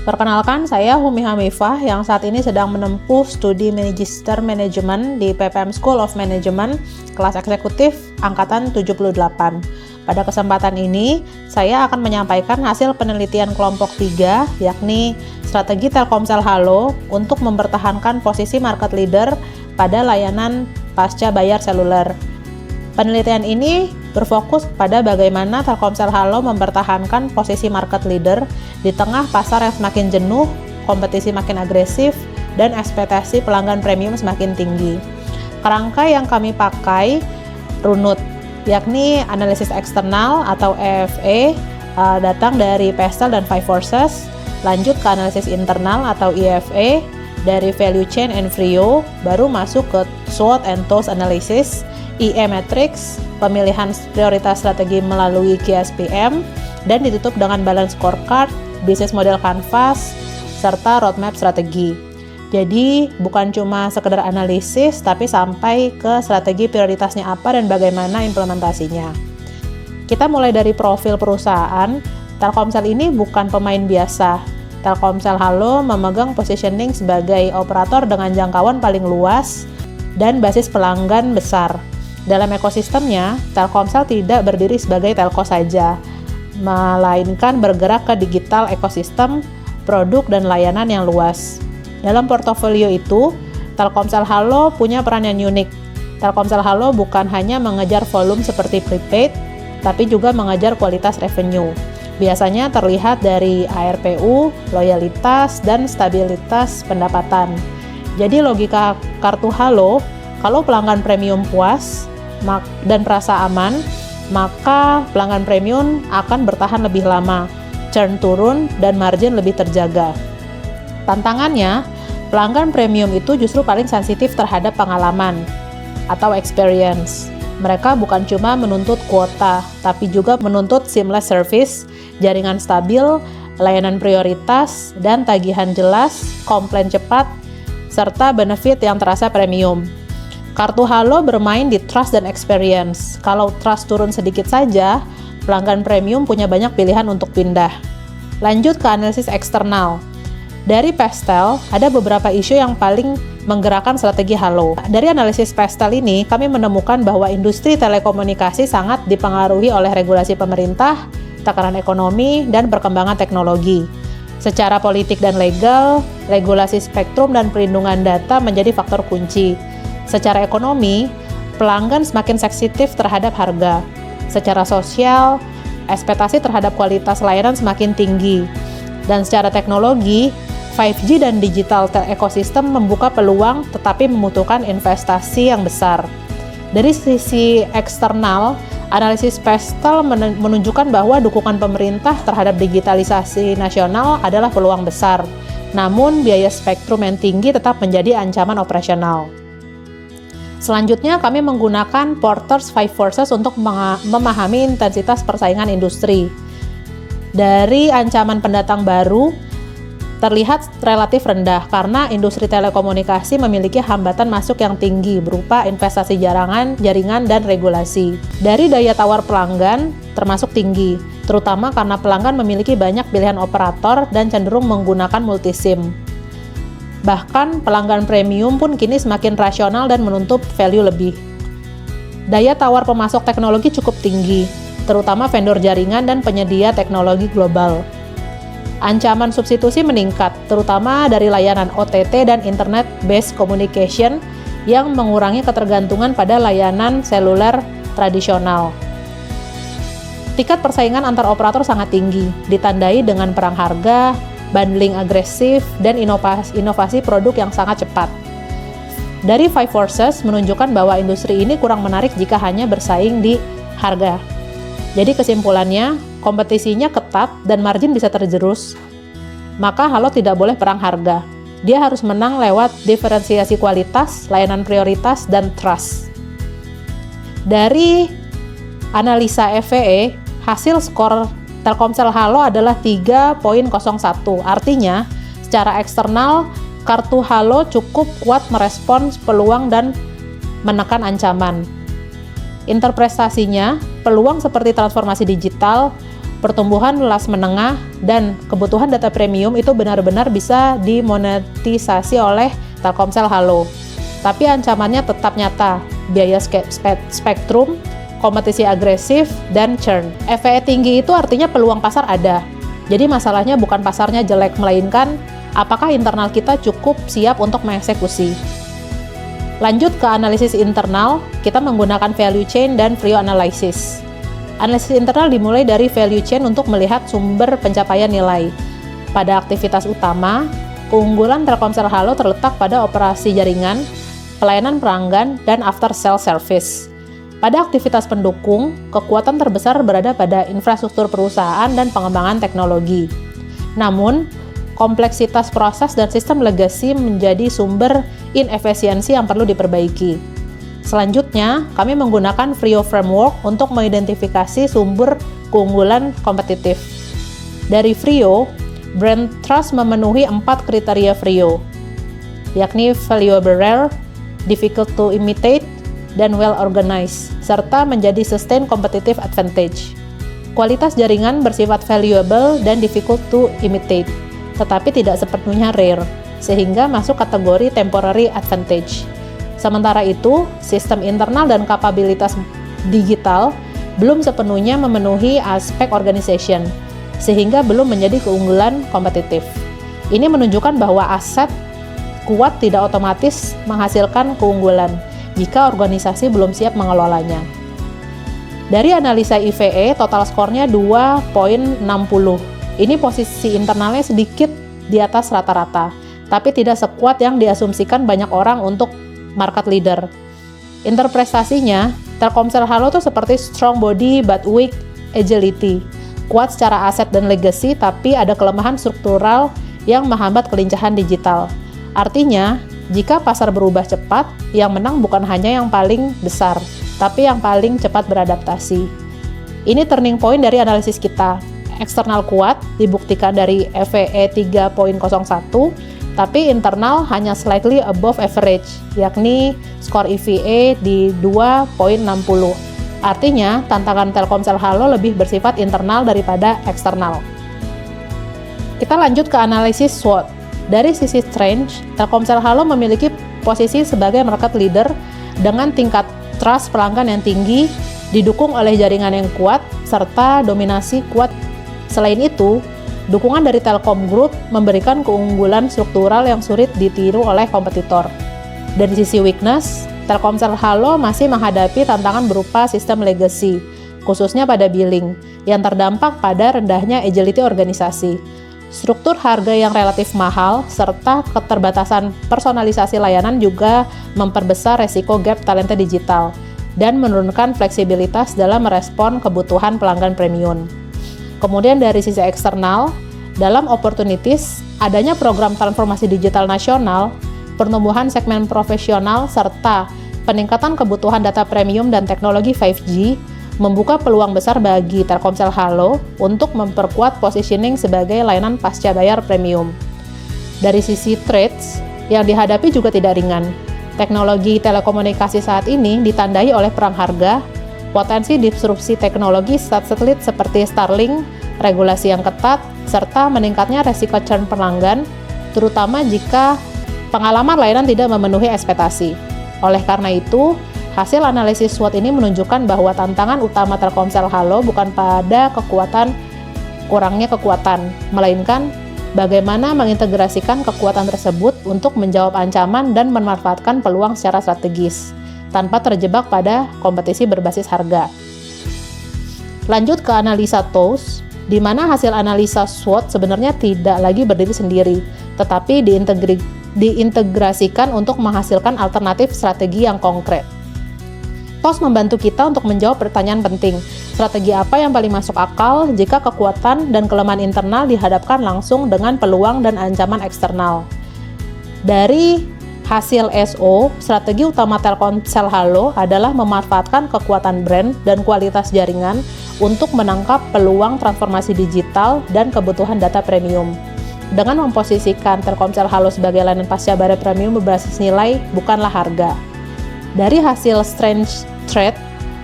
Perkenalkan, saya Humi Hamifah yang saat ini sedang menempuh studi Magister Manajemen di PPM School of Management kelas eksekutif angkatan 78. Pada kesempatan ini, saya akan menyampaikan hasil penelitian kelompok 3, yakni strategi Telkomsel Halo untuk mempertahankan posisi market leader pada layanan pasca bayar seluler. Penelitian ini berfokus pada bagaimana Telkomsel Halo mempertahankan posisi market leader di tengah pasar yang semakin jenuh, kompetisi makin agresif, dan ekspektasi pelanggan premium semakin tinggi. Kerangka yang kami pakai runut, yakni analisis eksternal atau EFE, datang dari Pestel dan Five Forces, lanjut ke analisis internal atau IFE dari Value Chain and Frio, baru masuk ke SWOT and TOS Analysis, IE Matrix, pemilihan prioritas strategi melalui KSPM, dan ditutup dengan balance scorecard, business model canvas, serta roadmap strategi. Jadi bukan cuma sekedar analisis, tapi sampai ke strategi prioritasnya apa dan bagaimana implementasinya. Kita mulai dari profil perusahaan. Telkomsel ini bukan pemain biasa. Telkomsel Halo memegang positioning sebagai operator dengan jangkauan paling luas dan basis pelanggan besar. Dalam ekosistemnya, Telkomsel tidak berdiri sebagai telco saja, melainkan bergerak ke digital ekosistem, produk dan layanan yang luas. Dalam portofolio itu, Telkomsel Halo punya peran yang unik. Telkomsel Halo bukan hanya mengejar volume seperti prepaid, tapi juga mengejar kualitas revenue. Biasanya terlihat dari ARPU, loyalitas, dan stabilitas pendapatan. Jadi logika kartu Halo, kalau pelanggan premium puas dan merasa aman, maka pelanggan premium akan bertahan lebih lama, churn turun, dan margin lebih terjaga. Tantangannya, pelanggan premium itu justru paling sensitif terhadap pengalaman atau experience. Mereka bukan cuma menuntut kuota, tapi juga menuntut seamless service, jaringan stabil, layanan prioritas, dan tagihan jelas, komplain cepat, serta benefit yang terasa premium. Kartu Halo bermain di trust dan experience. Kalau trust turun sedikit saja, pelanggan premium punya banyak pilihan untuk pindah. Lanjut ke analisis eksternal. Dari Pestel, ada beberapa isu yang paling menggerakkan strategi Halo. Dari analisis Pestel ini, kami menemukan bahwa industri telekomunikasi sangat dipengaruhi oleh regulasi pemerintah, tekanan ekonomi, dan perkembangan teknologi. Secara politik dan legal, regulasi spektrum dan perlindungan data menjadi faktor kunci. Secara ekonomi, pelanggan semakin sensitif terhadap harga. Secara sosial, ekspektasi terhadap kualitas layanan semakin tinggi. Dan secara teknologi, 5G dan digital ekosistem membuka peluang tetapi membutuhkan investasi yang besar. Dari sisi eksternal, analisis Pestel menunjukkan bahwa dukungan pemerintah terhadap digitalisasi nasional adalah peluang besar. Namun, biaya spektrum yang tinggi tetap menjadi ancaman operasional. Selanjutnya, kami menggunakan Porter's Five Forces untuk memahami intensitas persaingan industri. Dari ancaman pendatang baru, terlihat relatif rendah karena industri telekomunikasi memiliki hambatan masuk yang tinggi berupa investasi jaringan, dan regulasi. Dari daya tawar pelanggan termasuk tinggi, terutama karena pelanggan memiliki banyak pilihan operator dan cenderung menggunakan multi-SIM. Bahkan pelanggan premium pun kini semakin rasional dan menuntut value lebih. Daya tawar pemasok teknologi cukup tinggi, terutama vendor jaringan dan penyedia teknologi global. Ancaman substitusi meningkat, terutama dari layanan OTT dan Internet-based communication yang mengurangi ketergantungan pada layanan seluler tradisional. Tingkat persaingan antar operator sangat tinggi, ditandai dengan perang harga, bundling agresif, dan inovasi produk yang sangat cepat. Dari Five Forces menunjukkan bahwa industri ini kurang menarik jika hanya bersaing di harga. Jadi kesimpulannya, kompetisinya ketat dan margin bisa tergerus. Maka Halo tidak boleh perang harga. Dia harus menang lewat diferensiasi kualitas, layanan prioritas, dan trust. Dari analisa EVE, hasil skor Telkomsel Halo adalah 3.01. Artinya, secara eksternal, kartu Halo cukup kuat merespons peluang dan menekan ancaman. Interpretasinya, peluang seperti transformasi digital, pertumbuhan kelas menengah dan kebutuhan data premium itu benar-benar bisa dimonetisasi oleh Telkomsel Halo. Tapi ancamannya tetap nyata, biaya spektrum, kompetisi agresif, dan churn. FEE tinggi itu artinya peluang pasar ada. Jadi masalahnya bukan pasarnya jelek, melainkan apakah internal kita cukup siap untuk mengeksekusi. Lanjut ke analisis internal, kita menggunakan value chain dan Frio analysis. Analisis internal dimulai dari value chain untuk melihat sumber pencapaian nilai. Pada aktivitas utama, keunggulan Telkomsel Halo terletak pada operasi jaringan, pelayanan pelanggan, dan after sale service. Pada aktivitas pendukung, kekuatan terbesar berada pada infrastruktur perusahaan dan pengembangan teknologi. Namun, kompleksitas proses dan sistem legacy menjadi sumber inefisiensi yang perlu diperbaiki. Selanjutnya, kami menggunakan Frio Framework untuk mengidentifikasi sumber keunggulan kompetitif. Dari Frio, brand trust memenuhi 4 kriteria Frio, yakni valuable rare, difficult to imitate, dan well organized, serta menjadi sustained competitive advantage. Kualitas jaringan bersifat valuable dan difficult to imitate, tetapi tidak sepenuhnya rare, sehingga masuk kategori temporary advantage. Sementara itu, sistem internal dan kapabilitas digital belum sepenuhnya memenuhi aspek organization, sehingga belum menjadi keunggulan kompetitif. Ini menunjukkan bahwa aset kuat tidak otomatis menghasilkan keunggulan jika organisasi belum siap mengelolanya. Dari analisa IVE, total skornya 2.60. Ini posisi internalnya sedikit di atas rata-rata, tapi tidak sekuat yang diasumsikan banyak orang untuk market leader. Interpretasinya, Telkomsel Halo itu seperti strong body but weak agility. Kuat secara aset dan legacy, tapi ada kelemahan struktural yang menghambat kelincahan digital. Artinya, jika pasar berubah cepat, yang menang bukan hanya yang paling besar, tapi yang paling cepat beradaptasi. Ini turning point dari analisis kita. Eksternal kuat dibuktikan dari FEE 3.01, tapi internal hanya slightly above average, yakni skor EVA di 2.60. Artinya, tantangan Telkomsel Halo lebih bersifat internal daripada eksternal. Kita lanjut ke analisis SWOT. Dari sisi strength, Telkomsel Halo memiliki posisi sebagai market leader dengan tingkat trust pelanggan yang tinggi, didukung oleh jaringan yang kuat, serta dominasi kuat. Selain itu, dukungan dari Telkom Group memberikan keunggulan struktural yang sulit ditiru oleh kompetitor. Dari sisi weakness, Telkomsel Halo masih menghadapi tantangan berupa sistem legacy, khususnya pada billing, yang terdampak pada rendahnya agility organisasi. Struktur harga yang relatif mahal, serta keterbatasan personalisasi layanan juga memperbesar resiko gap talenta digital dan menurunkan fleksibilitas dalam merespon kebutuhan pelanggan premium. Kemudian dari sisi eksternal, dalam opportunities, adanya program transformasi digital nasional, pertumbuhan segmen profesional, serta peningkatan kebutuhan data premium dan teknologi 5G membuka peluang besar bagi Telkomsel Halo untuk memperkuat positioning sebagai layanan pasca bayar premium. Dari sisi threats, yang dihadapi juga tidak ringan. Teknologi telekomunikasi saat ini ditandai oleh perang harga, potensi disrupsi teknologi satelit seperti Starlink, regulasi yang ketat, serta meningkatnya resiko churn pelanggan, terutama jika pengalaman layanan tidak memenuhi ekspektasi. Oleh karena itu, hasil analisis SWOT ini menunjukkan bahwa tantangan utama Telkomsel Halo bukan pada kurangnya kekuatan, melainkan bagaimana mengintegrasikan kekuatan tersebut untuk menjawab ancaman dan memanfaatkan peluang secara strategis, tanpa terjebak pada kompetisi berbasis harga. Lanjut ke analisa TOWS, di mana hasil analisa SWOT sebenarnya tidak lagi berdiri sendiri, tetapi diintegrasikan untuk menghasilkan alternatif strategi yang konkret. TOWS membantu kita untuk menjawab pertanyaan penting, strategi apa yang paling masuk akal jika kekuatan dan kelemahan internal dihadapkan langsung dengan peluang dan ancaman eksternal. Dari hasil SO, strategi utama Telkomsel Halo adalah memanfaatkan kekuatan brand dan kualitas jaringan untuk menangkap peluang transformasi digital dan kebutuhan data premium. Dengan memposisikan Telkomsel Halo sebagai layanan pasca bayar premium berbasis nilai, bukanlah harga. Dari hasil strength trade,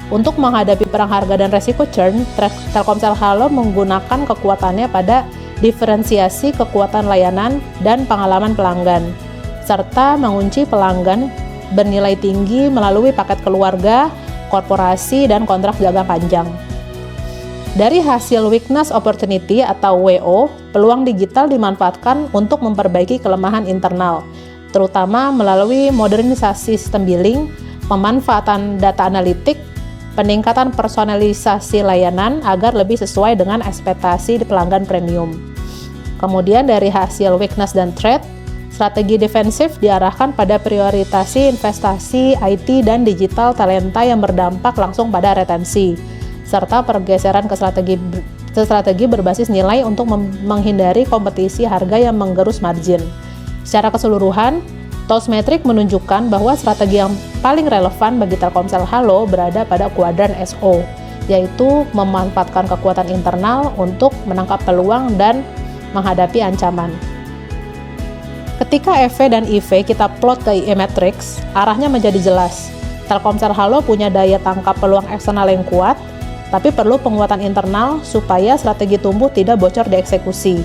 Untuk menghadapi perang harga dan resiko churn, Telkomsel Halo menggunakan kekuatannya pada diferensiasi kekuatan layanan dan pengalaman pelanggan, serta mengunci pelanggan bernilai tinggi melalui paket keluarga, korporasi, dan kontrak jangka panjang. Dari hasil Weakness Opportunity atau WO, peluang digital dimanfaatkan untuk memperbaiki kelemahan internal, terutama melalui modernisasi sistem billing, pemanfaatan data analitik, peningkatan personalisasi layanan agar lebih sesuai dengan ekspektasi di pelanggan premium. Kemudian dari hasil weakness dan threat, strategi defensif diarahkan pada prioritasi investasi IT dan digital talenta yang berdampak langsung pada retensi, serta pergeseran ke strategi berbasis nilai untuk menghindari kompetisi harga yang menggerus margin. Secara keseluruhan, Toastmetric menunjukkan bahwa strategi yang paling relevan bagi Telkomsel Halo berada pada kuadran SO, yaitu memanfaatkan kekuatan internal untuk menangkap peluang dan menghadapi ancaman. Ketika EV dan IV kita plot ke IE Matrix, arahnya menjadi jelas. Telkomsel Halo punya daya tangkap peluang eksternal yang kuat, tapi perlu penguatan internal supaya strategi tumbuh tidak bocor di eksekusi.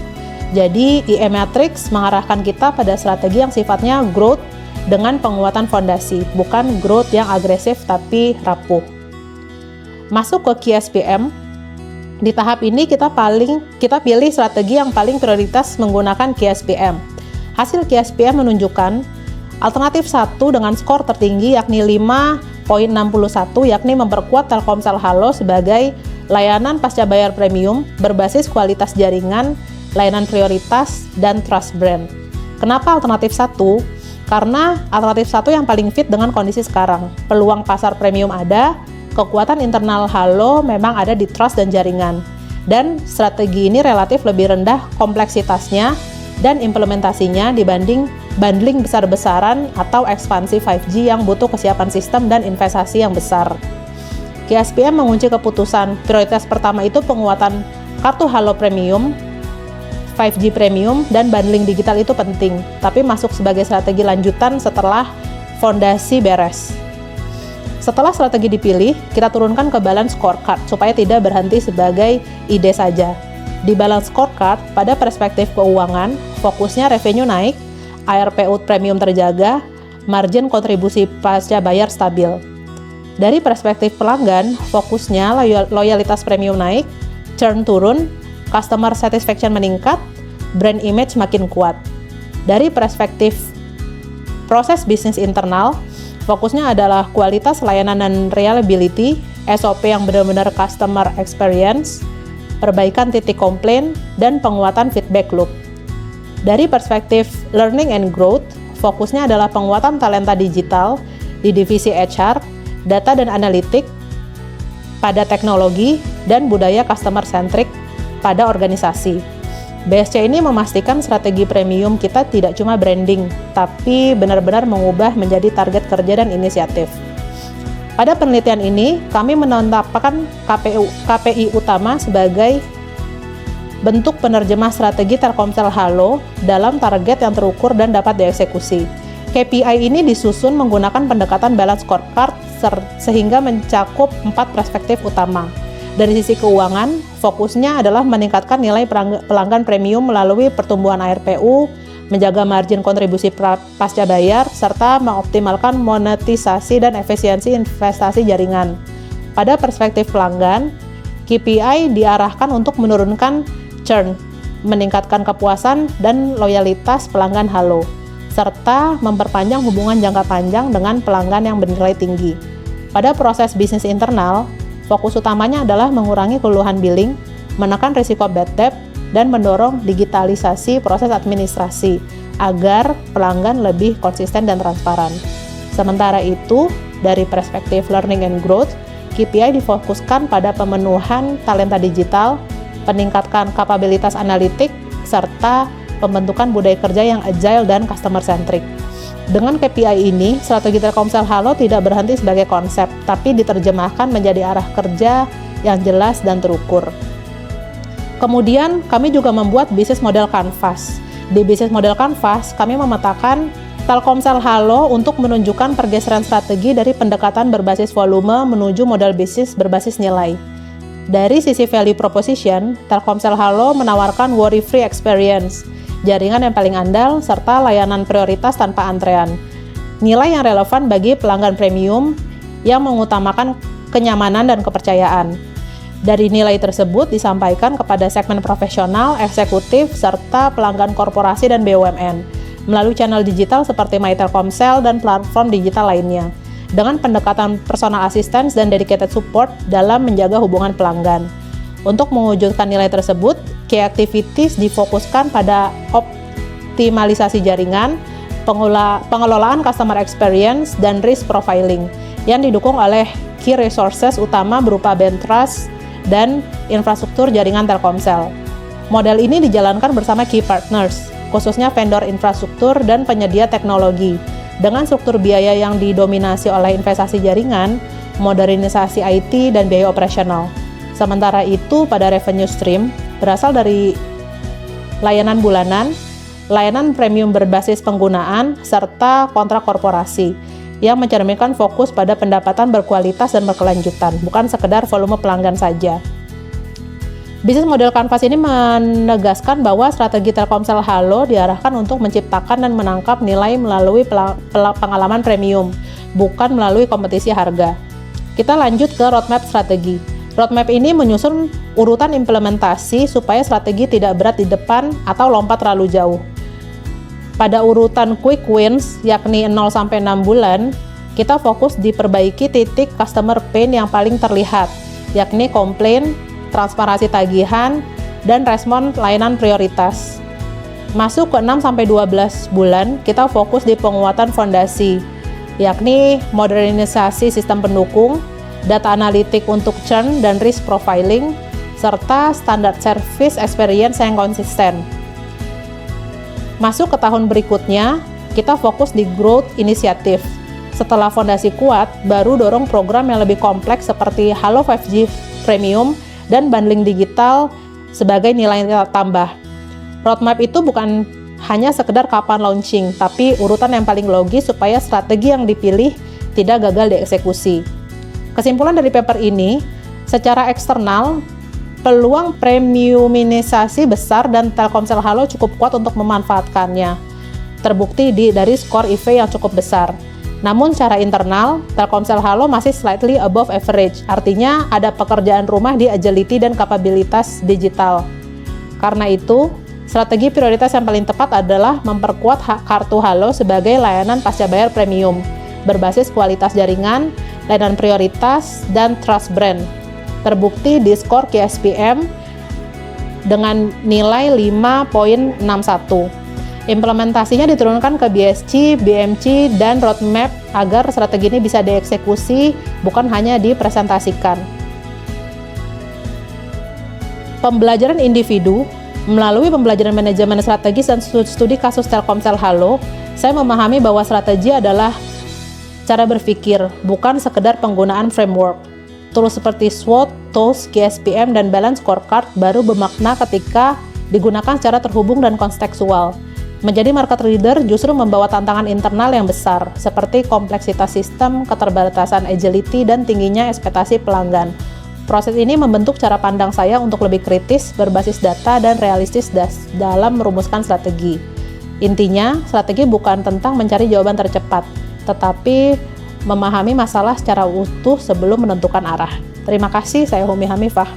Jadi, IE Matrix mengarahkan kita pada strategi yang sifatnya growth dengan penguatan fondasi, bukan growth yang agresif tapi rapuh. Masuk ke Key SPM, di tahap ini kita pilih strategi yang paling prioritas menggunakan Key SPM. Hasil Key SPM menunjukkan alternatif 1 dengan skor tertinggi yakni 5.61 yakni memperkuat Telkomsel Halo sebagai layanan pasca bayar premium berbasis kualitas jaringan, layanan prioritas, dan trust brand. Kenapa alternatif 1? Karena alternatif 1 yang paling fit dengan kondisi sekarang. Peluang pasar premium ada, kekuatan internal Halo memang ada di trust dan jaringan. Dan strategi ini relatif lebih rendah kompleksitasnya dan implementasinya dibanding bundling besar-besaran atau ekspansi 5G yang butuh kesiapan sistem dan investasi yang besar. Key SPM mengunci keputusan prioritas pertama itu penguatan kartu Halo Premium, 5G Premium, dan bundling digital itu penting, tapi masuk sebagai strategi lanjutan setelah fondasi beres. Setelah strategi dipilih, kita turunkan ke balance scorecard supaya tidak berhenti sebagai ide saja. Di balance scorecard, pada perspektif keuangan, fokusnya revenue naik, ARPU premium terjaga, margin kontribusi pasca bayar stabil. Dari perspektif pelanggan, fokusnya loyalitas premium naik, churn turun, customer satisfaction meningkat, brand image makin kuat. Dari perspektif proses bisnis internal, fokusnya adalah kualitas layanan dan reliability, SOP yang benar-benar customer experience, perbaikan titik komplain, dan penguatan feedback loop. Dari perspektif learning and growth, fokusnya adalah penguatan talenta digital di divisi HR, data dan analitik, pada teknologi, dan budaya customer centric pada organisasi. BSC ini memastikan strategi premium kita tidak cuma branding, tapi benar-benar mengubah menjadi target kerja dan inisiatif. Pada penelitian ini, kami menetapkan KPI utama sebagai bentuk penerjemah strategi Telkomsel Halo dalam target yang terukur dan dapat dieksekusi. KPI ini disusun menggunakan pendekatan balance scorecard sehingga mencakup 4 perspektif utama. Dari sisi keuangan, fokusnya adalah meningkatkan nilai pelanggan premium melalui pertumbuhan ARPU, menjaga margin kontribusi pasca bayar, serta mengoptimalkan monetisasi dan efisiensi investasi jaringan. Pada perspektif pelanggan, KPI diarahkan untuk menurunkan churn, meningkatkan kepuasan dan loyalitas pelanggan Halo, serta memperpanjang hubungan jangka panjang dengan pelanggan yang bernilai tinggi. Pada proses bisnis internal, fokus utamanya adalah mengurangi keluhan billing, menekan risiko bad debt, dan mendorong digitalisasi proses administrasi agar pelanggan lebih konsisten dan transparan. Sementara itu, dari perspektif learning and growth, KPI difokuskan pada pemenuhan talenta digital, peningkatan kapabilitas analitik, serta pembentukan budaya kerja yang agile dan customer centric. Dengan KPI ini, strategi Telkomsel Halo tidak berhenti sebagai konsep, tapi diterjemahkan menjadi arah kerja yang jelas dan terukur. Kemudian, kami juga membuat bisnis model canvas. Di bisnis model canvas, kami memetakan Telkomsel Halo untuk menunjukkan pergeseran strategi dari pendekatan berbasis volume menuju model bisnis berbasis nilai. Dari sisi value proposition, Telkomsel Halo menawarkan worry-free experience, jaringan yang paling andal, serta layanan prioritas tanpa antrean. Nilai yang relevan bagi pelanggan premium yang mengutamakan kenyamanan dan kepercayaan. Dari nilai tersebut disampaikan kepada segmen profesional, eksekutif, serta pelanggan korporasi dan BUMN melalui channel digital seperti My Telkomsel dan platform digital lainnya, dengan pendekatan personal assistance dan dedicated support dalam menjaga hubungan pelanggan. Untuk mewujudkan nilai tersebut, key activities difokuskan pada optimalisasi jaringan, pengelolaan customer experience, dan risk profiling yang didukung oleh key resources utama berupa band trust dan infrastruktur jaringan Telkomsel. Model ini dijalankan bersama key partners, khususnya vendor infrastruktur dan penyedia teknologi, dengan struktur biaya yang didominasi oleh investasi jaringan, modernisasi IT, dan biaya operasional. Sementara itu, pada revenue stream berasal dari layanan bulanan, layanan premium berbasis penggunaan, serta kontrak korporasi, yang mencerminkan fokus pada pendapatan berkualitas dan berkelanjutan, bukan sekedar volume pelanggan saja. Bisnis model Canvas ini menegaskan bahwa strategi Telkomsel Halo diarahkan untuk menciptakan dan menangkap nilai melalui pengalaman premium, bukan melalui kompetisi harga. Kita lanjut ke roadmap strategi. Roadmap ini menyusun urutan implementasi supaya strategi tidak berat di depan atau lompat terlalu jauh. Pada urutan quick wins, yakni 0-6 bulan, kita fokus di perbaiki titik customer pain yang paling terlihat, yakni komplain, transparansi tagihan, dan respon layanan prioritas. Masuk ke 6-12 bulan, kita fokus di penguatan fondasi, yakni modernisasi sistem pendukung, data analitik untuk churn dan risk profiling, serta standar service experience yang konsisten. Masuk ke tahun berikutnya, kita fokus di growth initiative. Setelah fondasi kuat, baru dorong program yang lebih kompleks seperti Halo 5G Premium dan bundling digital sebagai nilai tambah. Roadmap itu bukan hanya sekedar kapan launching, tapi urutan yang paling logis supaya strategi yang dipilih tidak gagal dieksekusi. Kesimpulan dari paper ini, secara eksternal, peluang premiumisasi besar dan Telkomsel Halo cukup kuat untuk memanfaatkannya. Terbukti dari skor IV yang cukup besar. Namun secara internal, Telkomsel Halo masih slightly above average, artinya ada pekerjaan rumah di agility dan kapabilitas digital. Karena itu, strategi prioritas yang paling tepat adalah memperkuat kartu Halo sebagai layanan pasca bayar premium, berbasis kualitas jaringan, layanan prioritas, dan trust brand. Terbukti di skor KSPM dengan nilai 5.61. Implementasinya diturunkan ke BSC, BMC, dan roadmap agar strategi ini bisa dieksekusi, bukan hanya dipresentasikan. Pembelajaran individu. Melalui pembelajaran manajemen strategis dan studi kasus Telkomsel Halo, saya memahami bahwa strategi adalah cara berpikir, bukan sekedar penggunaan framework. Tools seperti SWOT, TOS, KSPM, dan Balance Scorecard baru bermakna ketika digunakan secara terhubung dan kontekstual. Menjadi market leader justru membawa tantangan internal yang besar, seperti kompleksitas sistem, keterbatasan agility, dan tingginya ekspektasi pelanggan. Proses ini membentuk cara pandang saya untuk lebih kritis, berbasis data, dan realistis dalam merumuskan strategi. Intinya, strategi bukan tentang mencari jawaban tercepat, tetapi memahami masalah secara utuh sebelum menentukan arah. Terima kasih, saya Humi Hamifah.